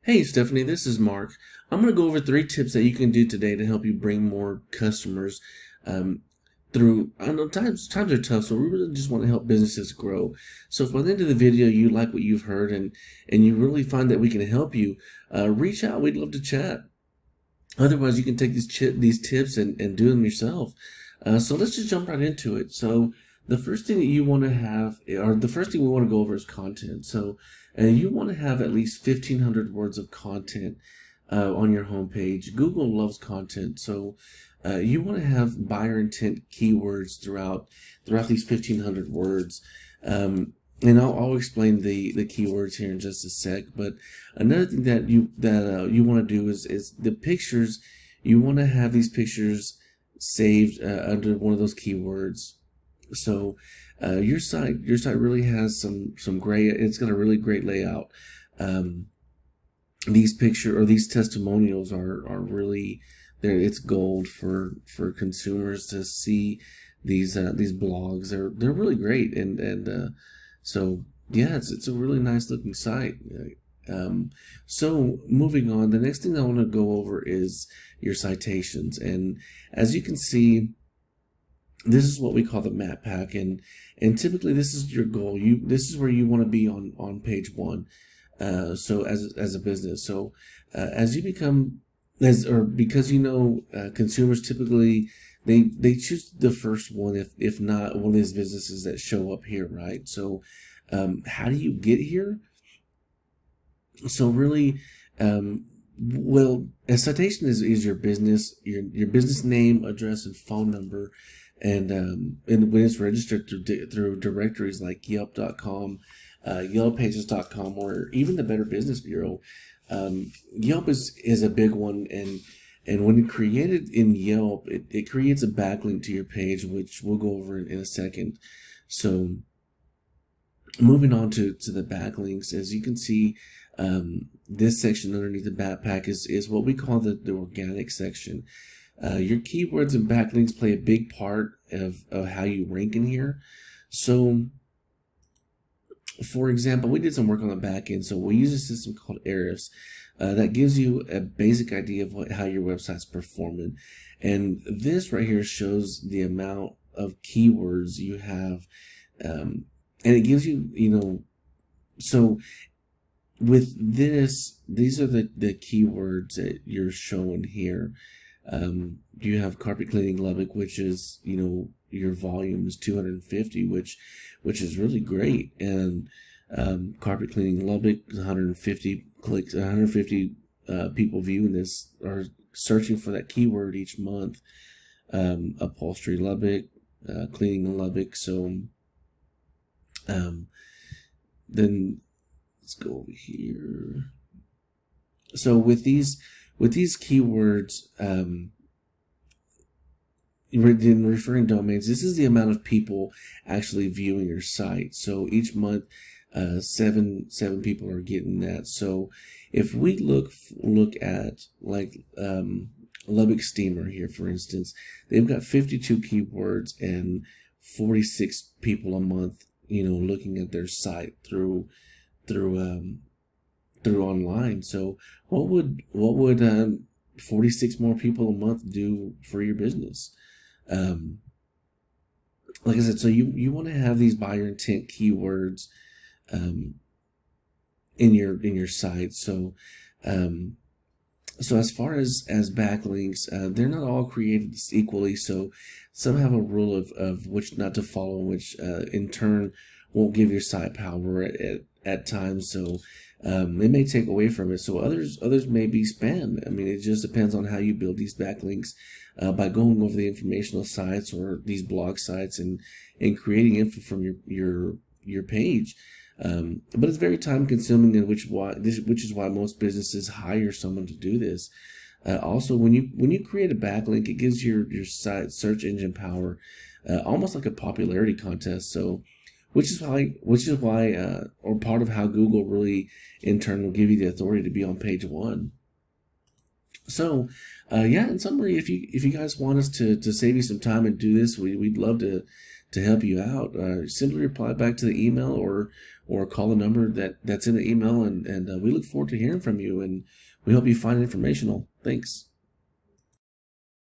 Hey Stephanie, this is Mark. I'm going to go over 3 tips that you can do today to help you bring more customers um, through. I know times are tough, so we really just want to help businesses grow. So if by the end of the video you like what you've heard and you really find that we can help you, reach out. We'd love to chat. Otherwise, you can take these tips and do them yourself. So let's just jump right into it. So the first thing that you want to have, or the first thing we want to go over is content. So you want to have at least 1,500 words of content on your homepage. Google loves content, so you want to have buyer intent keywords throughout these 1,500 words. And I'll explain the keywords here in just a sec. But another thing that you want to do is the pictures. You want to have these pictures saved under one of those keywords. So your site really has some great. It's got a really great layout. These testimonials are really there. It's gold for consumers to see these blogs. They're really great so yeah, it's a really nice looking site. So moving on, the next thing I want to go over is your citations, and as you can see, this is what we call the map pack, and typically this is your goal. This is where you want to be on page 1. So as a business, so as you become because consumers typically they choose the first one if not one of these businesses that show up here, right? So how do you get here? So really, well, a citation is your business, your business name, address, and phone number, and when it's registered through directories like Yelp.com, YellowPages.com, or even the Better Business Bureau. Yelp is a big one, and when created in Yelp, it creates a backlink to your page, which we'll go over in a second. So moving on to the backlinks, as you can see, this section underneath the backpack is what we call the organic section. Your keywords and backlinks play a big part of how you rank in here. So for example, we did some work on the back end, so we use a system called Ahrefs that gives you a basic idea of how your website's performing. And this right here shows the amount of keywords you have, and it gives you, so with this, these are the keywords that you're showing here. You have carpet cleaning Lubbock, which is, your volume is 250, which is really great. And carpet cleaning Lubbock, 150 clicks, 150 people viewing this are searching for that keyword each month. Upholstery Lubbock, cleaning Lubbock. So then let's go over here. So with these keywords, in referring domains, this is the amount of people actually viewing your site. So each month, seven people are getting that. So if we look at like Lubbock Steamer here, for instance, they've got 52 keywords and 46 people a month, looking at their site through online. So what would 46 more people a month do for your business? Like I said, so you want to have these buyer intent keywords in your site. So so as far as backlinks, they're not all created equally. So some have a rule of which not to follow, which in turn won't give your site power at times. So it may take away from it. So others may be spam. I mean, it just depends on how you build these backlinks by going over the informational sites or these blog sites and creating info from your page. But it's very time consuming, and which is why most businesses hire someone to do this. Also, when you create a backlink, it gives your site search engine power, almost like a popularity contest. So, which is why, or part of how Google really in turn will give you the authority to be on page 1. So, yeah, in summary, if you guys want us to save you some time and do this, we'd love to help you out. Simply reply back to the email, or or call the number that's in the email, and we look forward to hearing from you, and we hope you find it informational. Thanks.